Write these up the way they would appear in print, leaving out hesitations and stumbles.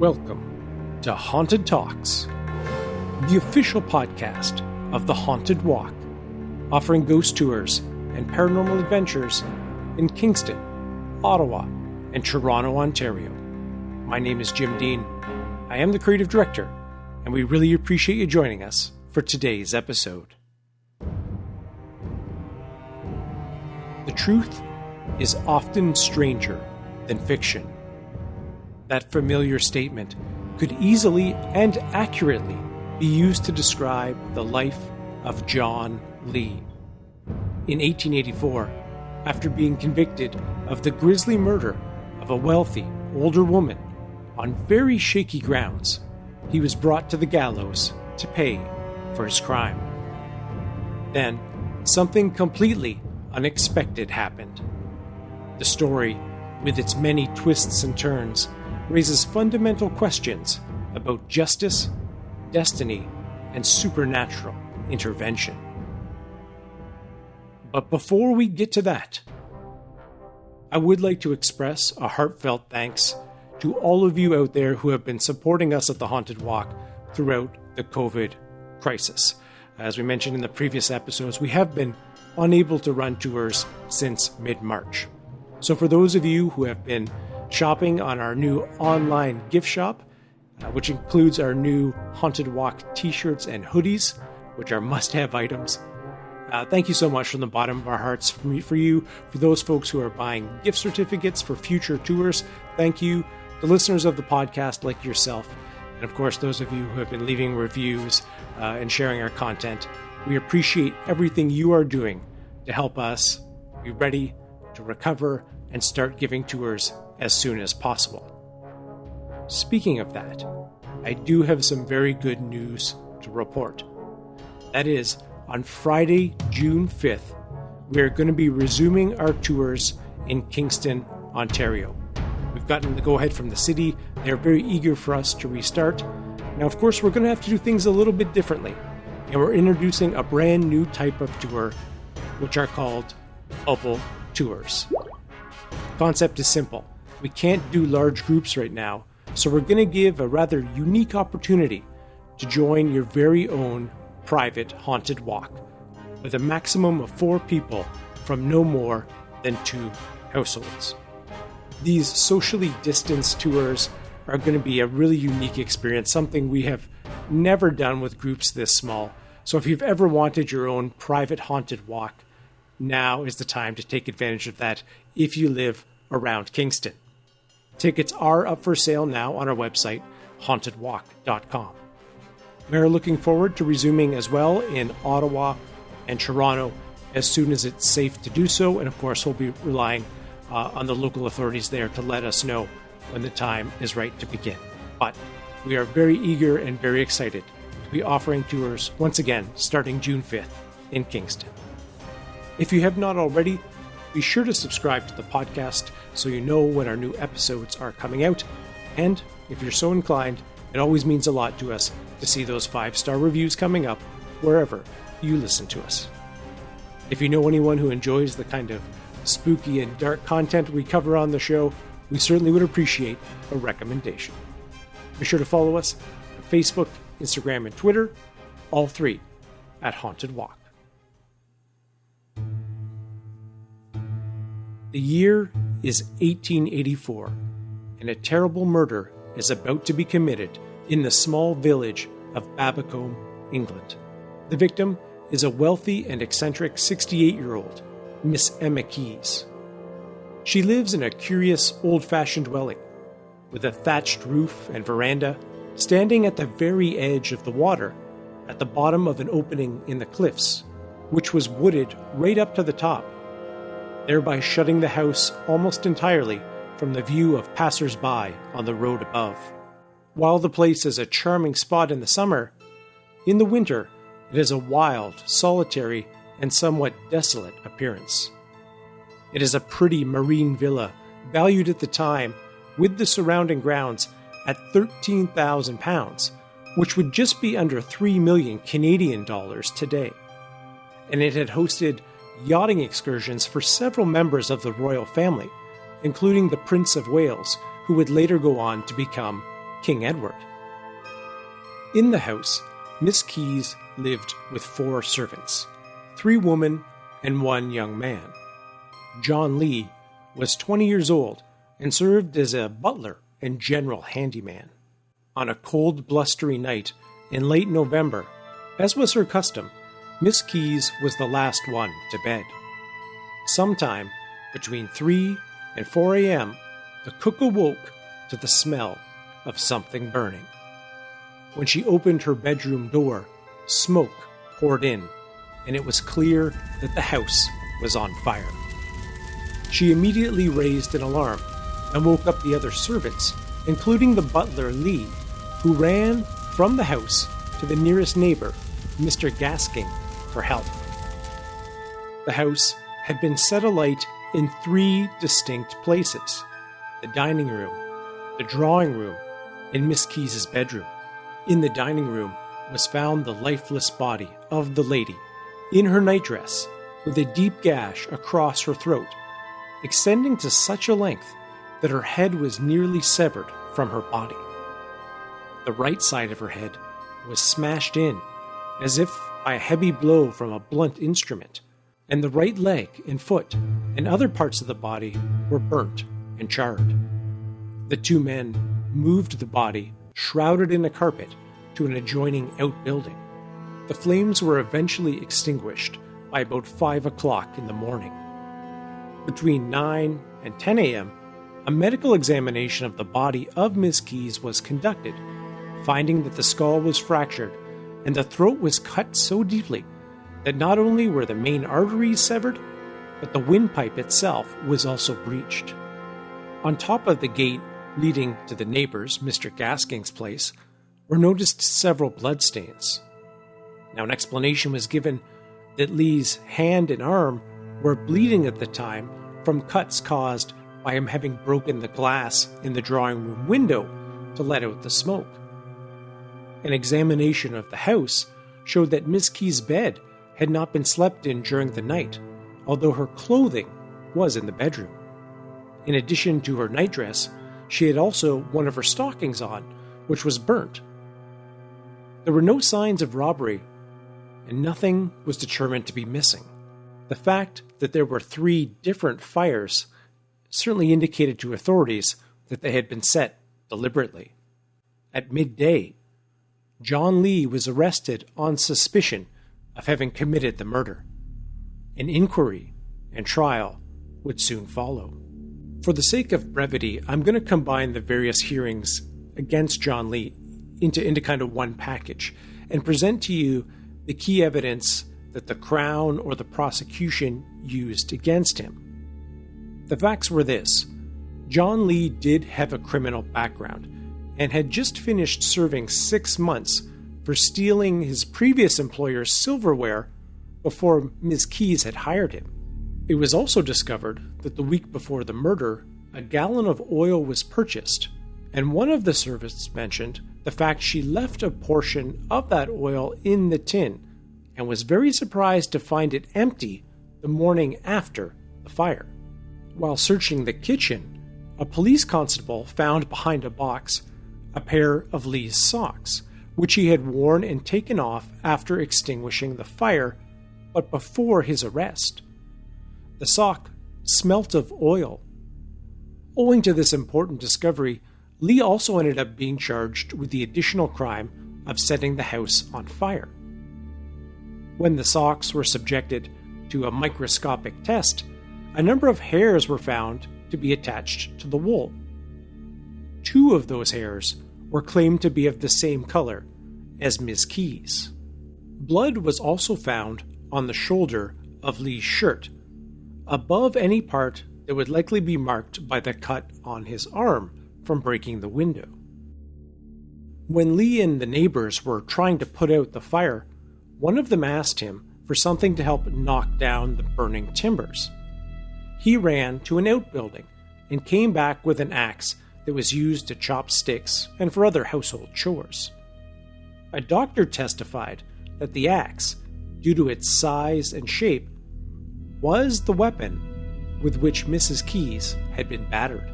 Welcome to Haunted Talks, the official podcast of the Haunted Walk, offering ghost tours and paranormal adventures in Kingston, Ottawa, and Toronto, Ontario. My name is Jim Dean. I am the creative director, and we really appreciate you joining us for today's episode. The truth is often stranger than fiction. That familiar statement could easily and accurately be used to describe the life of John Lee. In 1884, after being convicted of the grisly murder of a wealthy, older woman on very shaky grounds, he was brought to the gallows to pay for his crime. Then, something completely unexpected happened. The story, with its many twists and turns, raises fundamental questions about justice, destiny, and supernatural intervention. But before we get to that, I would like to express a heartfelt thanks to all of you out there who have been supporting us at the Haunted Walk throughout the COVID crisis. As we mentioned in the previous episodes, we have been unable to run tours since mid-March. So for those of you who have been shopping on our new online gift shop, which includes our new Haunted Walk t-shirts and hoodies, which are must-have items. Thank you so much from the bottom of our hearts for you. For those folks who are buying gift certificates for future tours, thank you. The listeners of the podcast like yourself, and of course those of you who have been leaving reviews and sharing our content, we appreciate everything you are doing to help us be ready to recover and start giving tours as soon as possible. Speaking of that, I do have some very good news to report. That is, on Friday, June 5th, we are going to be resuming our tours in Kingston, Ontario. We've gotten the go-ahead from the city. They're very eager for us to restart. Now, of course, we're going to have to do things a little bit differently, and we're introducing a brand new type of tour, which are called bubble tours. The concept is simple. We can't do large groups right now, so we're going to give a rather unique opportunity to join your very own private haunted walk with a maximum of 4 people from no more than 2 households. These socially distanced tours are going to be a really unique experience, something we have never done with groups this small. So if you've ever wanted your own private haunted walk, now is the time to take advantage of that if you live around Kingston. Tickets are up for sale now on our website, hauntedwalk.com. We are looking forward to resuming as well in Ottawa and Toronto as soon as it's safe to do so, and of course we'll be relying on the local authorities there to let us know when the time is right to begin. But we are very eager and very excited to be offering tours once again starting June 5th in Kingston. If you have not already, be sure to subscribe to the podcast so you know when our new episodes are coming out. And if you're so inclined, it always means a lot to us to see those 5-star reviews coming up wherever you listen to us. If you know anyone who enjoys the kind of spooky and dark content we cover on the show, we certainly would appreciate a recommendation. Be sure to follow us on Facebook, Instagram, and Twitter, all 3 at Haunted Walk. The year is 1884, and a terrible murder is about to be committed in the small village of Babbacombe, England. The victim is a wealthy and eccentric 68-year-old, Miss Emma Keyes. She lives in a curious, old-fashioned dwelling, with a thatched roof and veranda standing at the very edge of the water at the bottom of an opening in the cliffs, which was wooded right up to the top, thereby shutting the house almost entirely from the view of passers-by on the road above. While the place is a charming spot in the summer, in the winter it has a wild, solitary, and somewhat desolate appearance. It is a pretty marine villa, valued at the time, with the surrounding grounds, at £13,000, which would just be under 3 million Canadian dollars today. And it had hosted yachting excursions for several members of the royal family, including the Prince of Wales, who would later go on to become King Edward. In the house, Miss Keyes lived with 4 servants, 3 women and 1 young man. John Lee was 20 years old and served as a butler and general handyman. On a cold, blustery night in late November, as was her custom, Miss Keyes was the last one to bed. Sometime between 3 and 4 a.m., the cook awoke to the smell of something burning. When she opened her bedroom door, smoke poured in, and it was clear that the house was on fire. She immediately raised an alarm and woke up the other servants, including the butler Lee, who ran from the house to the nearest neighbor, Mr. Gasking, for help. The house had been set alight in 3 distinct places: the dining room, the drawing room, and Miss Keyes' bedroom. In the dining room was found the lifeless body of the lady, in her nightdress, with a deep gash across her throat, extending to such a length that her head was nearly severed from her body. The right side of her head was smashed in, as if by a heavy blow from a blunt instrument, and the right leg and foot and other parts of the body were burnt and charred. The 2 men moved the body, shrouded in a carpet, to an adjoining outbuilding. The flames were eventually extinguished by about 5 o'clock in the morning. Between 9 and 10 a.m., a medical examination of the body of Miss Keyes was conducted, finding that the skull was fractured and the throat was cut so deeply that not only were the main arteries severed, but the windpipe itself was also breached. On top of the gate leading to the neighbor's, Mr. Gasking's place, were noticed several bloodstains. Now, an explanation was given that Lee's hand and arm were bleeding at the time from cuts caused by him having broken the glass in the drawing room window to let out the smoke. An examination of the house showed that Miss Keyes' bed had not been slept in during the night, although her clothing was in the bedroom. In addition to her nightdress, she had also one of her stockings on, which was burnt. There were no signs of robbery, and nothing was determined to be missing. The fact that there were 3 different fires certainly indicated to authorities that they had been set deliberately. At midday, John Lee was arrested on suspicion of having committed the murder. An inquiry and trial would soon follow. For the sake of brevity, I'm going to combine the various hearings against John Lee into kind of one package and present to you the key evidence that the Crown or the prosecution used against him. The facts were this: John Lee did have a criminal background and had just finished serving 6 months for stealing his previous employer's silverware before Ms. Keyes had hired him. It was also discovered that the week before the murder, a gallon of oil was purchased, and one of the servants mentioned the fact she left a portion of that oil in the tin and was very surprised to find it empty the morning after the fire. While searching the kitchen, a police constable found behind a box a pair of Lee's socks, which he had worn and taken off after extinguishing the fire, but before his arrest. The sock smelt of oil. Owing to this important discovery, Lee also ended up being charged with the additional crime of setting the house on fire. When the socks were subjected to a microscopic test, a number of hairs were found to be attached to the wool. 2 of those hairs were claimed to be of the same color as Miss Keyes. Blood was also found on the shoulder of Lee's shirt, above any part that would likely be marked by the cut on his arm from breaking the window. When Lee and the neighbors were trying to put out the fire, one of them asked him for something to help knock down the burning timbers. He ran to an outbuilding and came back with an axe that was used to chop sticks and for other household chores. A doctor testified that the axe, due to its size and shape, was the weapon with which Mrs. Keyes had been battered.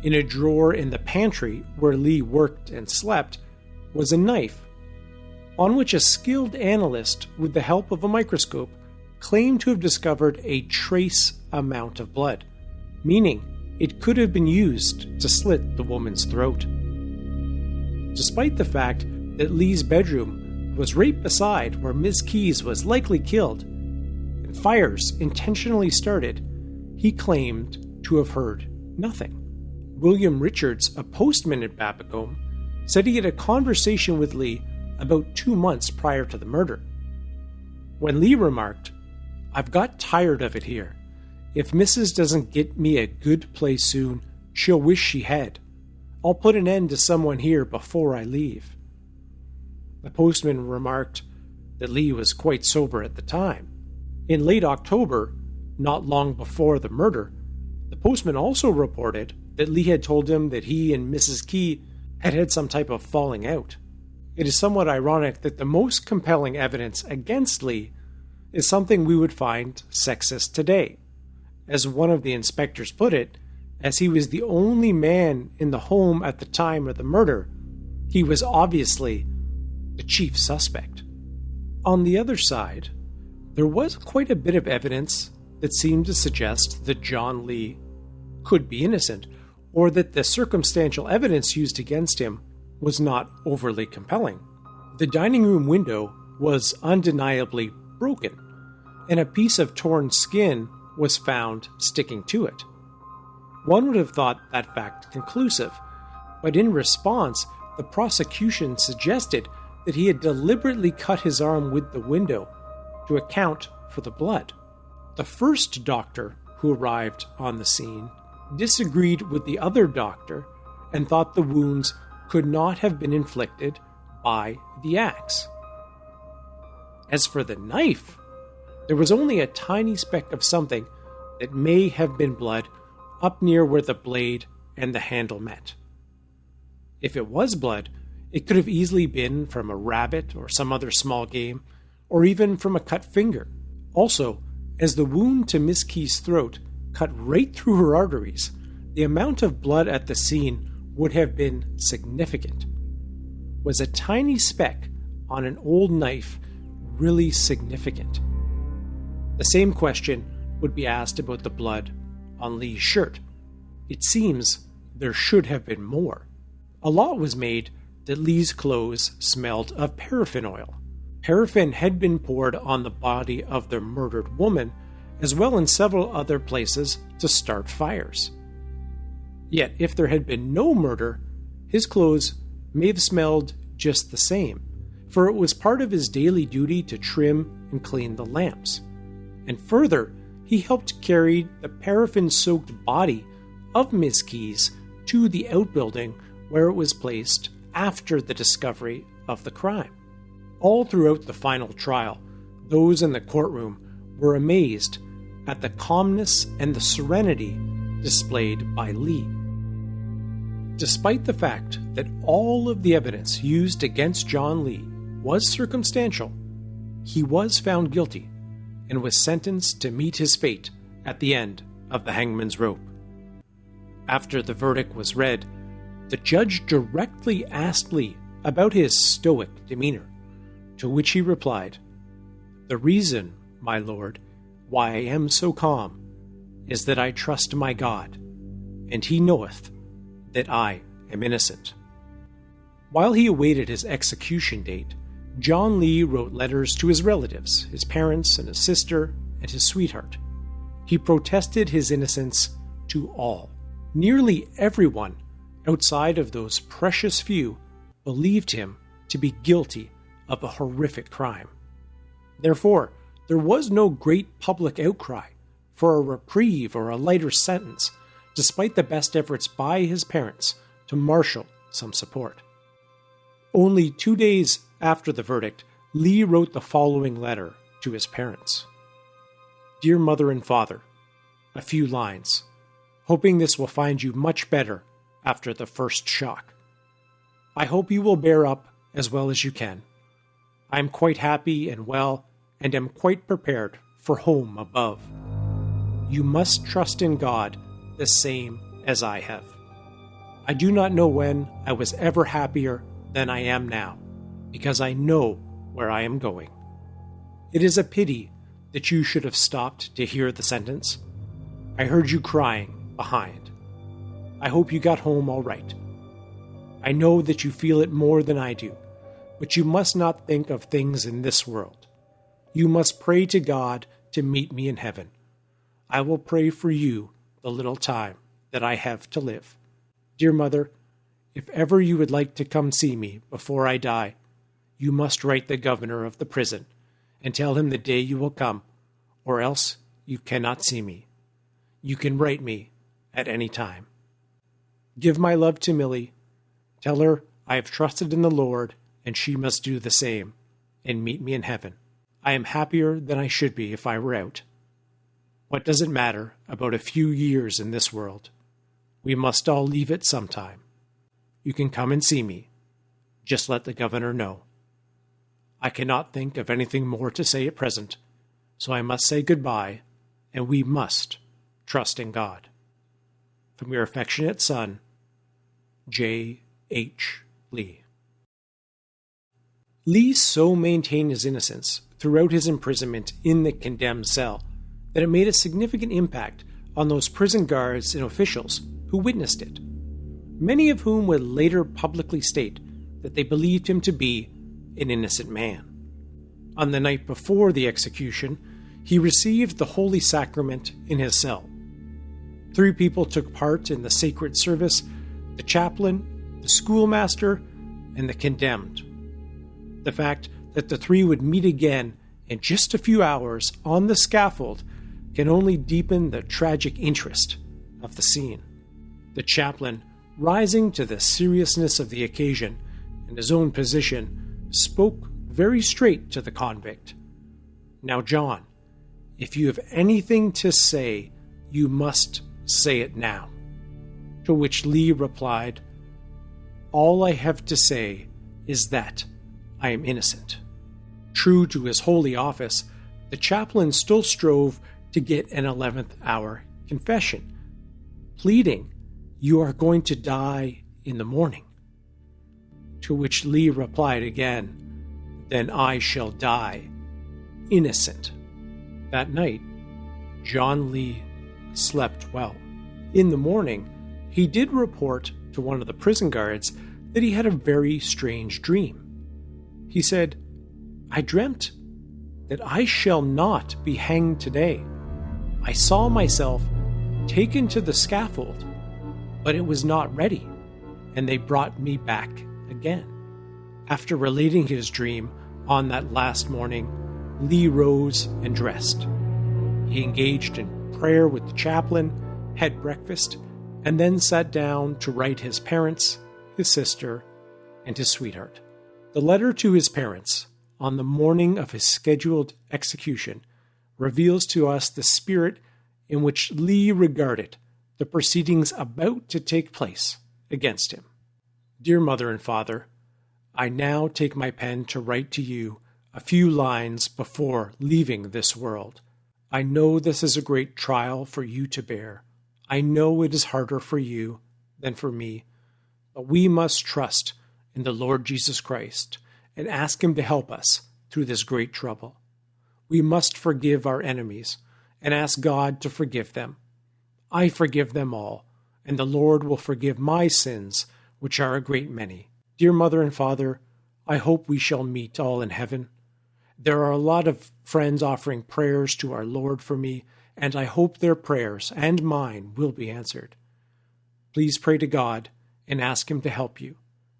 In a drawer in the pantry where Lee worked and slept was a knife, on which a skilled analyst, with the help of a microscope, claimed to have discovered a trace amount of blood, meaning it could have been used to slit the woman's throat. Despite the fact that Lee's bedroom was right beside where Ms. Keyes was likely killed, and fires intentionally started, he claimed to have heard nothing. William Richards, a postman at Babbacombe, said he had a conversation with Lee about 2 months prior to the murder. When Lee remarked, "I've got tired of it here. If Mrs. doesn't get me a good place soon, she'll wish she had. I'll put an end to someone here before I leave." The postman remarked that Lee was quite sober at the time. In late October, not long before the murder, the postman also reported that Lee had told him that he and Mrs. Key had had some type of falling out. It is somewhat ironic that the most compelling evidence against Lee is something we would find sexist today. As one of the inspectors put it, as he was the only man in the home at the time of the murder, he was obviously the chief suspect. On the other side, there was quite a bit of evidence that seemed to suggest that John Lee could be innocent, or that the circumstantial evidence used against him was not overly compelling. The dining room window was undeniably broken, and a piece of torn skin was found sticking to it. One would have thought that fact conclusive, but in response, the prosecution suggested that he had deliberately cut his arm with the window to account for the blood. The first doctor who arrived on the scene disagreed with the other doctor and thought the wounds could not have been inflicted by the axe. As for the knife, there was only a tiny speck of something that may have been blood up near where the blade and the handle met. If it was blood, it could have easily been from a rabbit or some other small game, or even from a cut finger. Also, as the wound to Miss Key's throat cut right through her arteries, the amount of blood at the scene would have been significant. Was a tiny speck on an old knife really significant? The same question would be asked about the blood on Lee's shirt. It seems there should have been more. A law was made that Lee's clothes smelled of paraffin oil. Paraffin had been poured on the body of the murdered woman, as well in several other places to start fires. Yet, if there had been no murder, his clothes may have smelled just the same, for it was part of his daily duty to trim and clean the lamps. And further, he helped carry the paraffin-soaked body of Miss Keyes to the outbuilding where it was placed after the discovery of the crime. All throughout the final trial, those in the courtroom were amazed at the calmness and the serenity displayed by Lee. Despite the fact that all of the evidence used against John Lee was circumstantial, he was found guilty and was sentenced to meet his fate at the end of the hangman's rope. After the verdict was read, the judge directly asked Lee about his stoic demeanor, to which he replied, "The reason, my lord, why I am so calm is that I trust my God, and he knoweth that I am innocent." While he awaited his execution date, John Lee wrote letters to his relatives, his parents and his sister, and his sweetheart. He protested his innocence to all. Nearly everyone, outside of those precious few, believed him to be guilty of a horrific crime. Therefore, there was no great public outcry for a reprieve or a lighter sentence, despite the best efforts by his parents to marshal some support. Only 2 days after the verdict, Lee wrote the following letter to his parents. "Dear Mother and Father, a few lines, hoping this will find you much better after the first shock. I hope you will bear up as well as you can. I am quite happy and well, and am quite prepared for home above. You must trust in God the same as I have. I do not know when I was ever happier than I am now, because I know where I am going. It is a pity that you should have stopped to hear the sentence. I heard you crying behind. I hope you got home all right. I know that you feel it more than I do, but you must not think of things in this world. You must pray to God to meet me in heaven. I will pray for you the little time that I have to live. Dear Mother, if ever you would like to come see me before I die, you must write the governor of the prison and tell him the day you will come, or else you cannot see me. You can write me at any time. Give my love to Millie. Tell her I have trusted in the Lord, and she must do the same, and meet me in heaven. I am happier than I should be if I were out. What does it matter about a few years in this world? We must all leave it sometime. You can come and see me. Just let the governor know. I cannot think of anything more to say at present, so I must say goodbye, and we must trust in God. From your affectionate son, J. H. Lee. Lee so maintained his innocence throughout his imprisonment in the condemned cell that it made a significant impact on those prison guards and officials who witnessed it, many of whom would later publicly state that they believed him to be an innocent man. On the night before the execution, he received the Holy Sacrament in his cell. 3 people took part in the sacred service: the chaplain, the schoolmaster, and the condemned. The fact that the 3 would meet again in just a few hours on the scaffold can only deepen the tragic interest of the scene. The chaplain, rising to the seriousness of the occasion and his own position, spoke very straight to the convict. Now, John, if you have anything to say, you must say it now. To which Lee replied, all I have to say is that I am innocent. True to his holy office, the chaplain still strove to get an 11th hour confession, pleading, you are going to die in the morning. To which Lee replied again, then I shall die innocent. That night, John Lee slept well. In the morning, he did report to one of the prison guards that he had a very strange dream. He said, I dreamt that I shall not be hanged today. I saw myself taken to the scaffold, but it was not ready, and they brought me back again. After relating his dream on that last morning, Lee rose and dressed. He engaged in prayer with the chaplain, had breakfast, and then sat down to write his parents, his sister, and his sweetheart. The letter to his parents on the morning of his scheduled execution reveals to us the spirit in which Lee regarded the proceedings about to take place against him. Dear Mother and Father, I now take my pen to write to you a few lines before leaving this world. I know this is a great trial for you to bear. I know it is harder for you than for me, but we must trust in the Lord Jesus Christ and ask him to help us through this great trouble. We must forgive our enemies and ask God to forgive them. I forgive them all, and the Lord will forgive my sins, which are a great many. Dear Mother and Father, I hope we shall meet all in heaven. There are a lot of friends offering prayers to our Lord for me, and I hope their prayers and mine will be answered. Please pray to God and ask him to help you,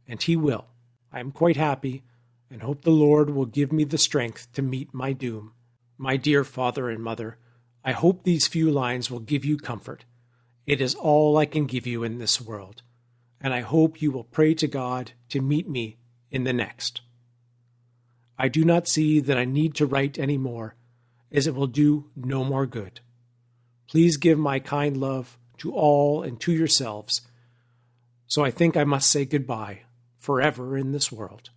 and he will. I am quite happy and hope the Lord will give me the strength to meet my doom. My dear Father and Mother, I hope these few lines will give you comfort. It is all I can give you in this world, and I hope you will pray to God to meet me in the next. I do not see that I need to write any more, as it will do no more good. Please give my kind love to all and to yourselves. So I think I must say goodbye forever in this world,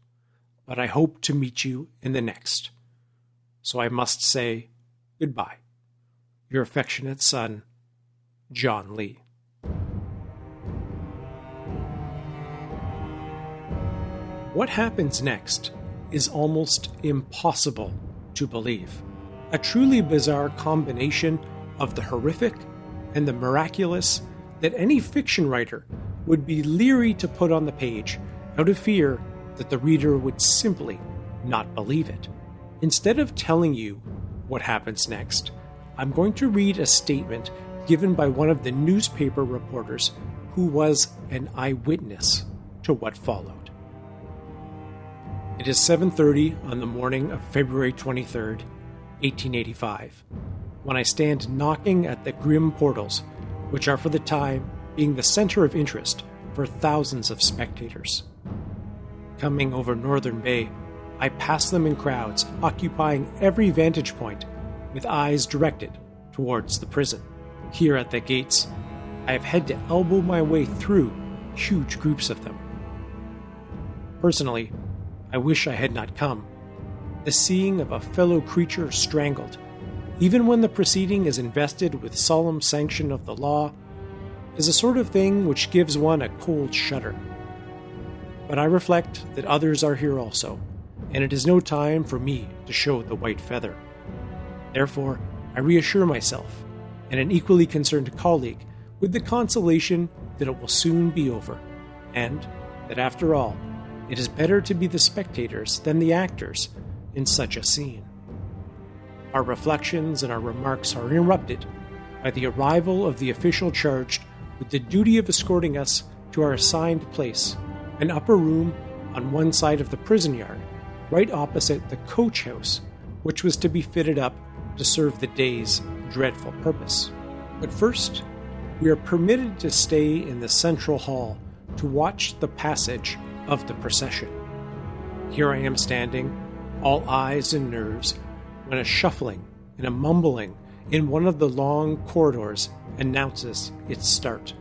but I hope to meet you in the next. So I must say goodbye. Your affectionate son, John Lee. What happens next is almost impossible to believe. A truly bizarre combination of the horrific and the miraculous that any fiction writer would be leery to put on the page out of fear that the reader would simply not believe it. Instead of telling you what happens next, I'm going to read a statement given by one of the newspaper reporters who was an eyewitness to what followed. It is 7:30 on the morning of February 23rd, 1885, when I stand knocking at the grim portals, which are for the time being the center of interest for thousands of spectators. Coming over Northern Bay, I pass them in crowds, occupying every vantage point with eyes directed towards the prison. Here at the gates, I have had to elbow my way through huge groups of them. Personally, I wish I had not come. The seeing of a fellow creature strangled, even when the proceeding is invested with solemn sanction of the law, is a sort of thing which gives one a cold shudder. But I reflect that others are here also, and it is no time for me to show the white feather. Therefore, I reassure myself and an equally concerned colleague with the consolation that it will soon be over, and that after all, it is better to be the spectators than the actors in such a scene. Our reflections and our remarks are interrupted by the arrival of the official charged with the duty of escorting us to our assigned place, an upper room on one side of the prison yard, right opposite the coach house, which was to be fitted up to serve the day's dreadful purpose. But first, we are permitted to stay in the central hall to watch the passage of the procession. Here I am standing, all eyes and nerves, when a shuffling and a mumbling in one of the long corridors announces its start.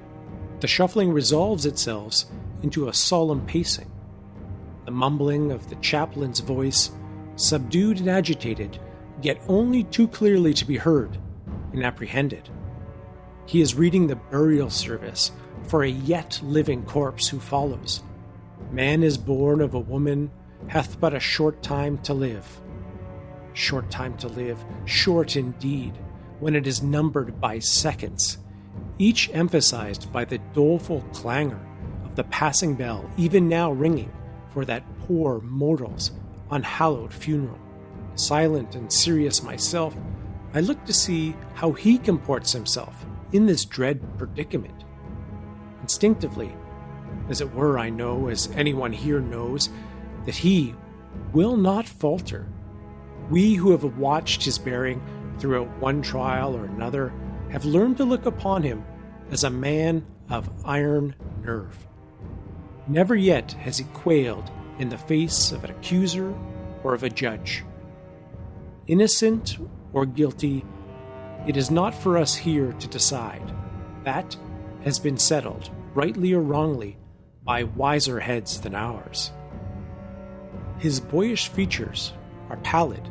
The shuffling resolves itself into a solemn pacing. The mumbling of the chaplain's voice, subdued and agitated, yet only too clearly to be heard and apprehended. He is reading the burial service for a yet living corpse who follows. Man is born of a woman, hath but a short time to live. Short time to live, short indeed, when it is numbered by seconds, each emphasized by the doleful clangor of the passing bell, even now ringing for that poor mortal's unhallowed funeral. Silent and serious myself, I look to see how he comports himself in this dread predicament. Instinctively, as it were, I know, as anyone here knows, that he will not falter. We who have watched his bearing throughout one trial or another have learned to look upon him as a man of iron nerve. Never yet has he quailed in the face of an accuser or of a judge. Innocent or guilty, it is not for us here to decide. That has been settled, rightly or wrongly, by wiser heads than ours. His boyish features are pallid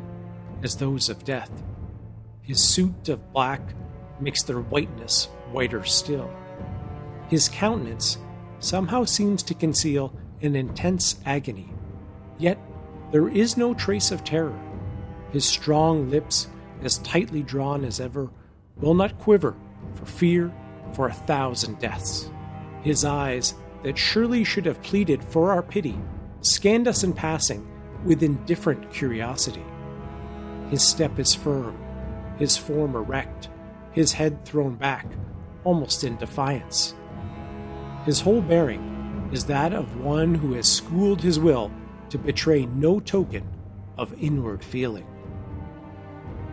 as those of death. His suit of black makes their whiteness whiter still. His countenance somehow seems to conceal an intense agony, yet there is no trace of terror. His strong lips, as tightly drawn as ever, will not quiver for fear for 1,000 deaths. His eyes, that surely should have pleaded for our pity, scanned us in passing with indifferent curiosity. His step is firm, his form erect, his head thrown back, almost in defiance. His whole bearing is that of one who has schooled his will to betray no token of inward feeling.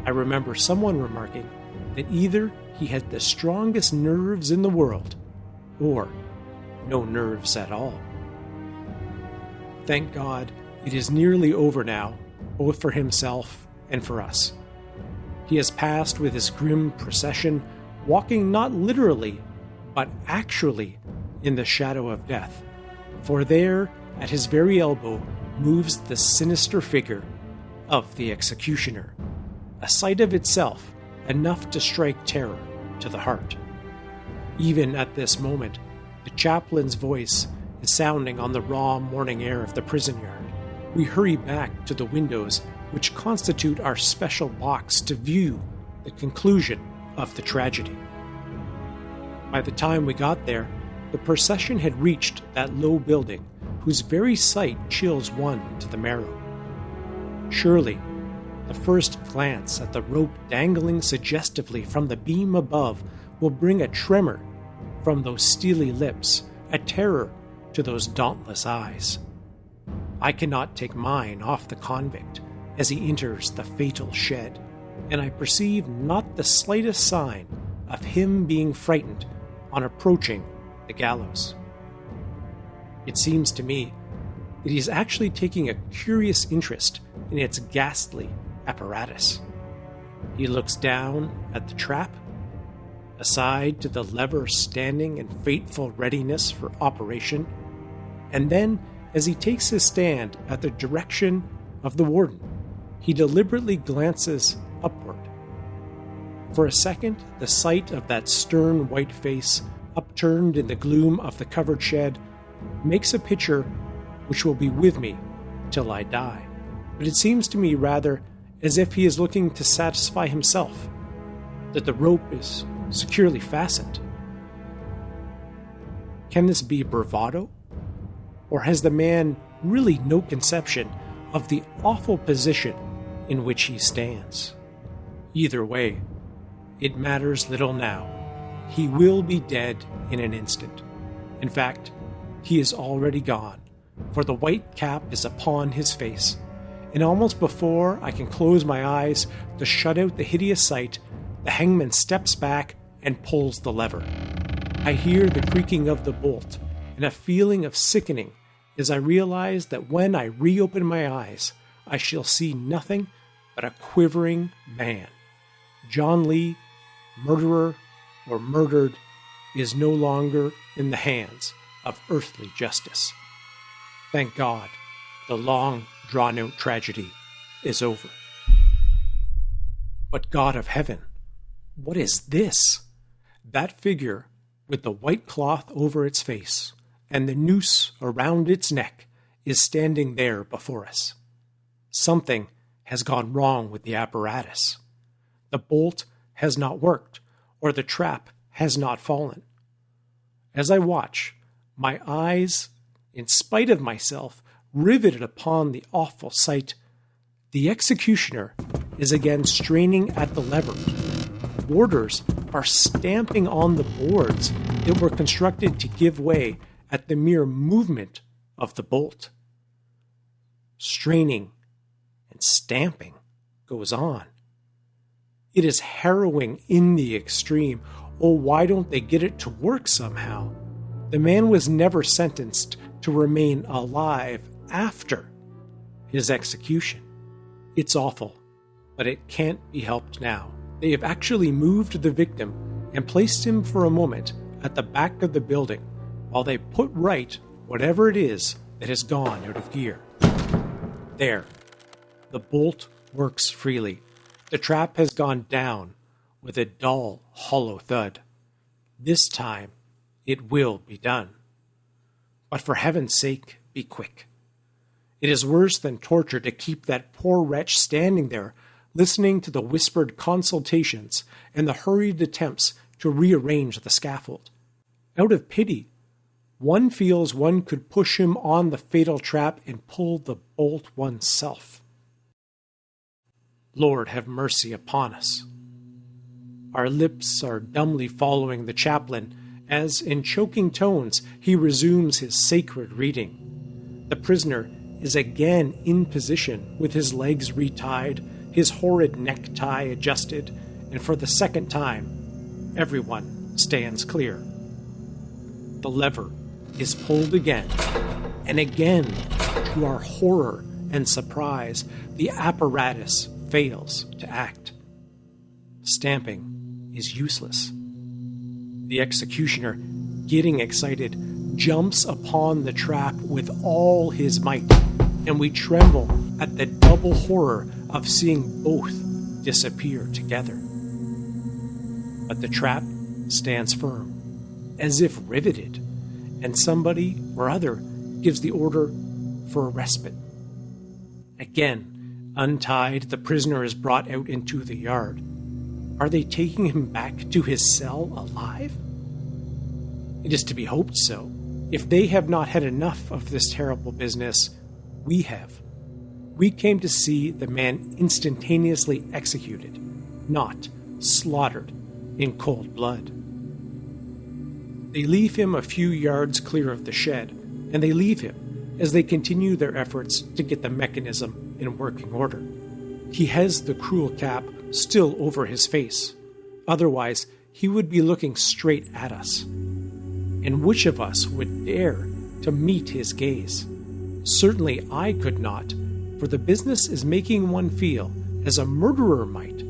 I remember someone remarking that either he had the strongest nerves in the world, or no nerves at all. Thank God, it is nearly over now, both for himself and for us. He has passed with his grim procession, walking not literally, but actually in the shadow of death, for there, at his very elbow, moves the sinister figure of the executioner, a sight of itself enough to strike terror to the heart. Even at this moment, the chaplain's voice is sounding on the raw morning air of the prison yard. We hurry back to the windows which constitute our special box to view the conclusion of the tragedy. By the time we got there, the procession had reached that low building whose very sight chills one to the marrow. Surely, the first glance at the rope dangling suggestively from the beam above will bring a tremor from those steely lips, a terror to those dauntless eyes. I cannot take mine off the convict as he enters the fatal shed, and I perceive not the slightest sign of him being frightened on approaching the gallows. It seems to me that he is actually taking a curious interest in its ghastly apparatus. He looks down at the trap, aside to the lever standing in fateful readiness for operation, and then, as he takes his stand at the direction of the warden, he deliberately glances upward. For a second, the sight of that stern white face, upturned in the gloom of the covered shed, makes a picture which will be with me till I die. But it seems to me rather as if he is looking to satisfy himself that the rope is securely fastened. Can this be bravado? Or has the man really no conception of the awful position in which he stands? Either way, it matters little now. He will be dead in an instant. In fact, he is already gone, for the white cap is upon his face, and almost before I can close my eyes to shut out the hideous sight, the hangman steps back and pulls the lever. I hear the creaking of the bolt, and a feeling of sickening as I realize that when I reopen my eyes, I shall see nothing but a quivering man. John Lee, murderer or murdered, is no longer in the hands of earthly justice. Thank God, the long, drawn-out tragedy is over. But God of heaven, what is this? That figure with the white cloth over its face and the noose around its neck is standing there before us. Something has gone wrong with the apparatus. The bolt has not worked, or the trap has not fallen. As I watch, my eyes, in spite of myself, riveted upon the awful sight, the executioner is again straining at the lever. Warders are stamping on the boards that were constructed to give way at the mere movement of the bolt. Straining and stamping goes on. It is harrowing in the extreme. Oh, why don't they get it to work somehow? The man was never sentenced to remain alive after his execution. It's awful, but it can't be helped now. They have actually moved the victim and placed him for a moment at the back of the building while they put right whatever it is that has gone out of gear. There, the bolt works freely. The trap has gone down with a dull, hollow thud. This time, it will be done. But for heaven's sake, be quick. It is worse than torture to keep that poor wretch standing there, listening to the whispered consultations and the hurried attempts to rearrange the scaffold. Out of pity, one feels one could push him on the fatal trap and pull the bolt oneself. Lord, have mercy upon us. Our lips are dumbly following the chaplain as, in choking tones, he resumes his sacred reading. The prisoner is again in position with his legs retied, his horrid necktie adjusted, and for the second time, everyone stands clear. The lever is pulled again, and again, to our horror and surprise, the apparatus fails to act. Stamping is useless. The executioner, getting excited, jumps upon the trap with all his might, and we tremble at the double horror of seeing both disappear together. But the trap stands firm, as if riveted, and somebody or other gives the order for a respite. Again, untied, the prisoner is brought out into the yard. Are they taking him back to his cell alive? It is to be hoped so. If they have not had enough of this terrible business, we have. We came to see the man instantaneously executed, not slaughtered in cold blood. They leave him a few yards clear of the shed, and they leave him as they continue their efforts to get the mechanism in working order. He has the cruel cap still over his face. Otherwise, he would be looking straight at us. And which of us would dare to meet his gaze? Certainly I could not, for the business is making one feel as a murderer might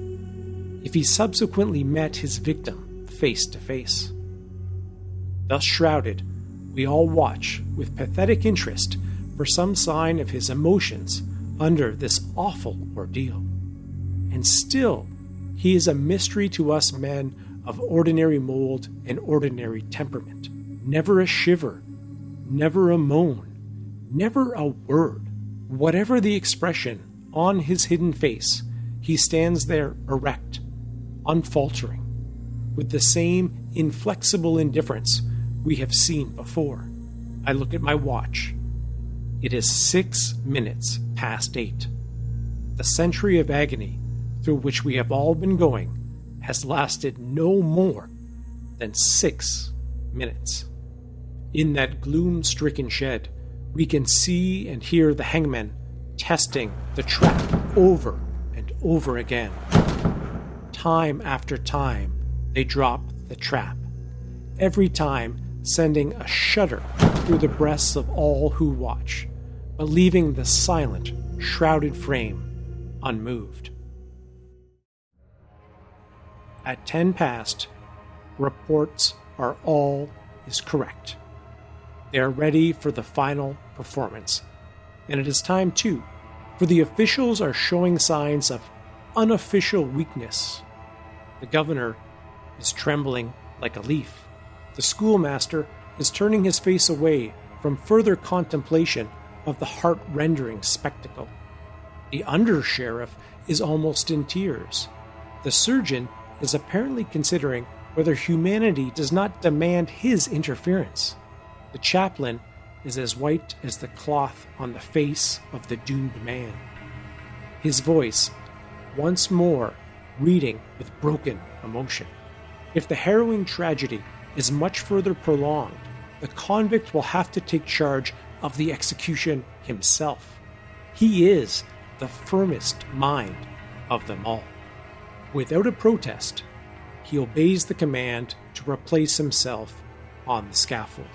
if he subsequently met his victim face to face. Thus shrouded, we all watch with pathetic interest for some sign of his emotions under this awful ordeal. And still, he is a mystery to us men of ordinary mold and ordinary temperament. Never a shiver, never a moan, never a word. Whatever the expression on his hidden face, he stands there erect, unfaltering, with the same inflexible indifference we have seen before. I look at my watch. It is 6 minutes past 8. The century of agony through which we have all been going has lasted no more than 6 minutes. In that gloom-stricken shed, we can see and hear the hangman testing the trap over and over again. Time after time, they drop the trap, every time sending a shudder through the breasts of all who watch, but leaving the silent, shrouded frame unmoved. At 10 past, reports are all is correct. They are ready for the final performance, and it is time too, for the officials are showing signs of unofficial weakness. The governor is trembling like a leaf. The schoolmaster is turning his face away from further contemplation of the heart-rending spectacle. The under-sheriff is almost in tears. The surgeon is apparently considering whether humanity does not demand his interference. The chaplain is as white as the cloth on the face of the doomed man. His voice, once more, reading with broken emotion. If the harrowing tragedy is much further prolonged, the convict will have to take charge of the execution himself. He is the firmest mind of them all. Without a protest, he obeys the command to replace himself on the scaffold.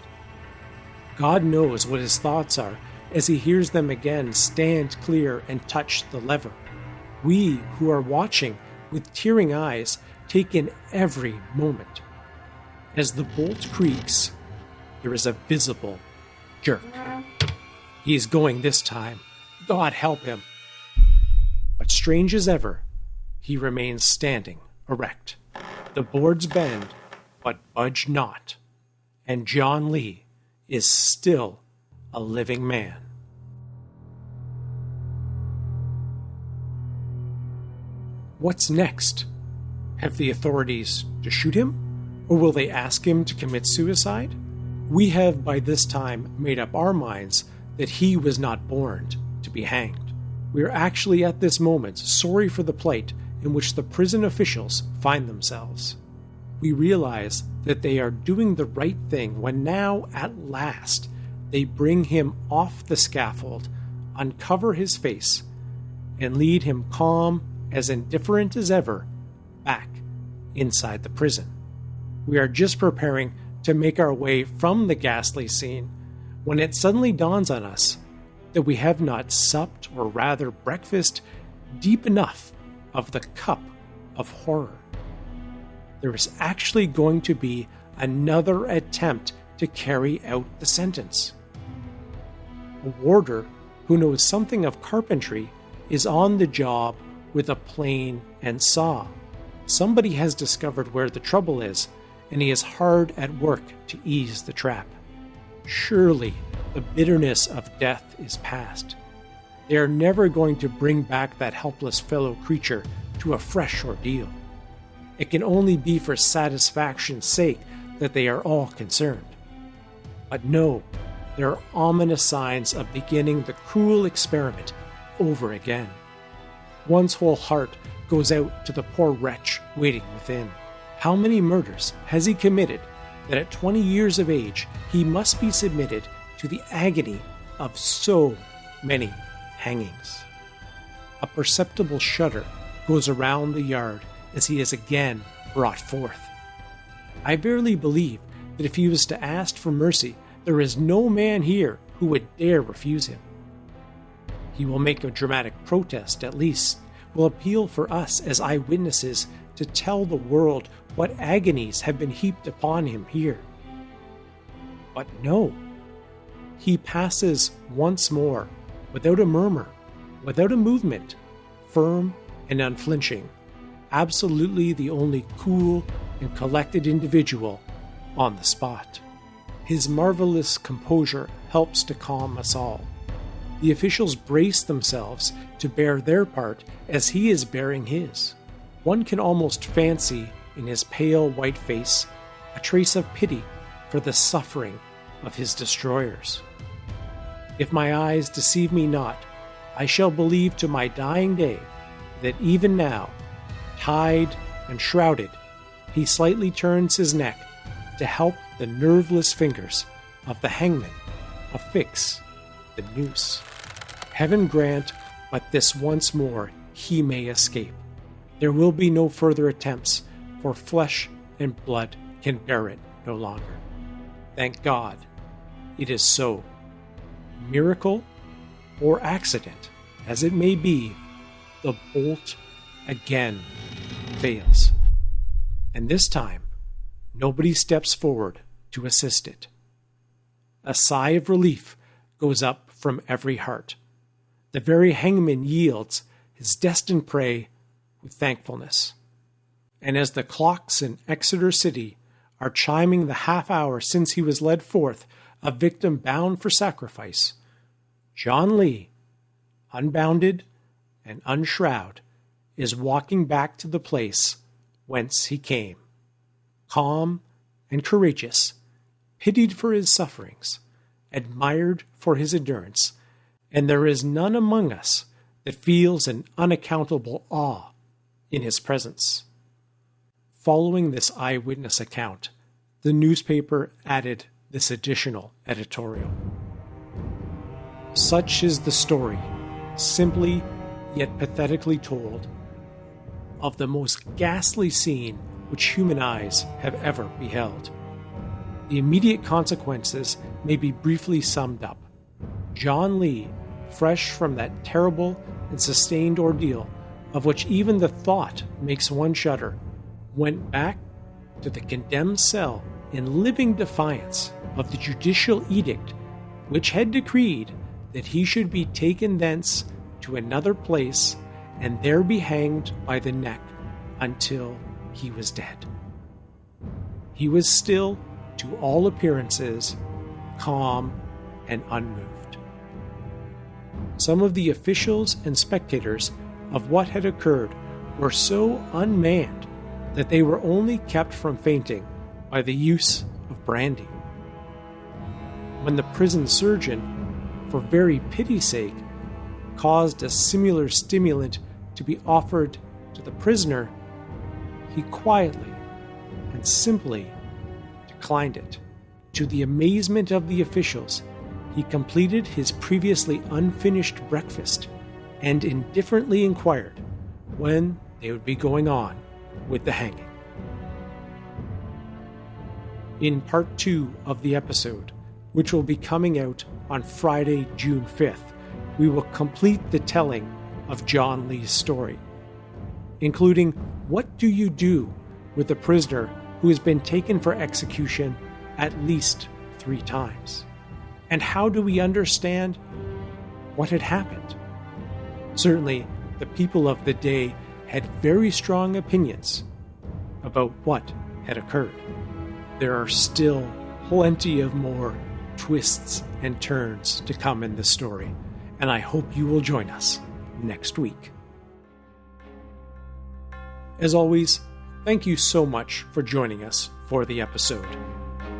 God knows what his thoughts are as he hears them again stand clear and touch the lever. We who are watching with tearing eyes take in every moment. As the bolt creaks, there is a visible jerk. He is going this time. God help him. But strange as ever, he remains standing erect. The boards bend, but budge not, and John Lee is still a living man. What's next? Have the authorities to shoot him? Or will they ask him to commit suicide? We have by this time made up our minds that he was not born to be hanged. We are actually at this moment sorry for the plight in which the prison officials find themselves. We realize that they are doing the right thing when now, at last, they bring him off the scaffold, uncover his face, and lead him calm, as indifferent as ever, back inside the prison. We are just preparing to make our way from the ghastly scene when it suddenly dawns on us that we have not supped, or rather breakfast, deep enough of the cup of horror. There is actually going to be another attempt to carry out the sentence. A warder who knows something of carpentry is on the job with a plane and saw. Somebody has discovered where the trouble is, and he is hard at work to ease the trap. Surely the bitterness of death is past. They are never going to bring back that helpless fellow creature to a fresh ordeal. It can only be for satisfaction's sake that they are all concerned. But no, there are ominous signs of beginning the cruel experiment over again. One's whole heart goes out to the poor wretch waiting within. How many murders has he committed that at 20 years of age he must be submitted to the agony of so many hangings? A perceptible shudder goes around the yard as he is again brought forth. I verily believe that if he was to ask for mercy, there is no man here who would dare refuse him. He will make a dramatic protest, at least, will appeal for us as eyewitnesses to tell the world what agonies have been heaped upon him here. But no, he passes once more, without a murmur, without a movement, firm and unflinching, absolutely the only cool and collected individual on the spot. His marvelous composure helps to calm us all. The officials brace themselves to bear their part as he is bearing his. One can almost fancy in his pale white face a trace of pity for the suffering of his destroyers. If my eyes deceive me not, I shall believe to my dying day that even now, tied and shrouded, he slightly turns his neck to help the nerveless fingers of the hangman affix the noose. Heaven grant but this once more he may escape. There will be no further attempts, for flesh and blood can bear it no longer. Thank God, it is so. Miracle or accident, as it may be, the bolt again fails. And this time, nobody steps forward to assist it. A sigh of relief goes up from every heart. The very hangman yields his destined prey with thankfulness. And as the clocks in Exeter City are chiming the half hour since he was led forth, a victim bound for sacrifice, John Lee, unbounded and unshrouded, is walking back to the place whence he came, calm and courageous, pitied for his sufferings, admired for his endurance, and there is none among us that feels an unaccountable awe in his presence. Following this eyewitness account, the newspaper added this additional editorial. Such is the story, simply yet pathetically told, of the most ghastly scene which human eyes have ever beheld. The immediate consequences may be briefly summed up. John Lee, fresh from that terrible and sustained ordeal of which even the thought makes one shudder, went back to the condemned cell in living defiance of the judicial edict which had decreed that he should be taken thence to another place and there be hanged by the neck until he was dead. He was still, to all appearances, calm and unmoved. Some of the officials and spectators of what had occurred were so unmanned that they were only kept from fainting by the use of brandy. When the prison surgeon, for very pity's sake, caused a similar stimulant to be offered to the prisoner, he quietly and simply declined it. To the amazement of the officials, he completed his previously unfinished breakfast and indifferently inquired when they would be going on with the hanging. In part 2 of the episode, which will be coming out on Friday, June 5th, we will complete the telling of John Lee's story, including what do you do with a prisoner who has been taken for execution at least 3 times? And how do we understand what had happened? Certainly, the people of the day had very strong opinions about what had occurred. There are still plenty of more twists and turns to come in this story, and I hope you will join us next week. As always, thank you so much for joining us for the episode.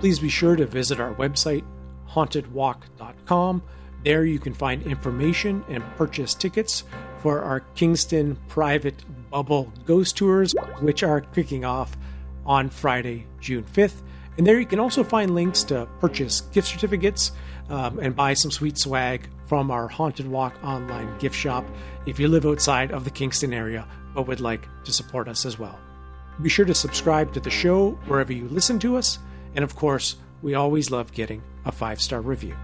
Please be sure to visit our website, hauntedwalk.com. There you can find information and purchase tickets for our Kingston private bubble ghost tours, which are kicking off on Friday, June 5th. And there you can also find links to purchase gift certificates and buy some sweet swag from our Haunted Walk online gift shop if you live outside of the Kingston area but would like to support us as well. Be sure to subscribe to the show wherever you listen to us. And of course, we always love getting a 5-star review.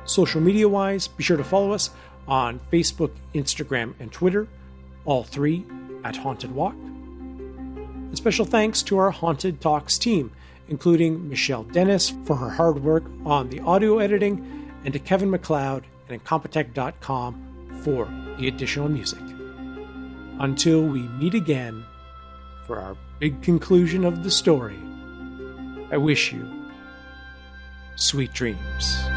Social media-wise, be sure to follow us on Facebook, Instagram, and Twitter, all 3 at Haunted Walk. A special thanks to our Haunted Talks team, including Michelle Dennis for her hard work on the audio editing, and to Kevin McLeod and Incompetech.com for the additional music. Until we meet again for our big conclusion of the story, I wish you sweet dreams.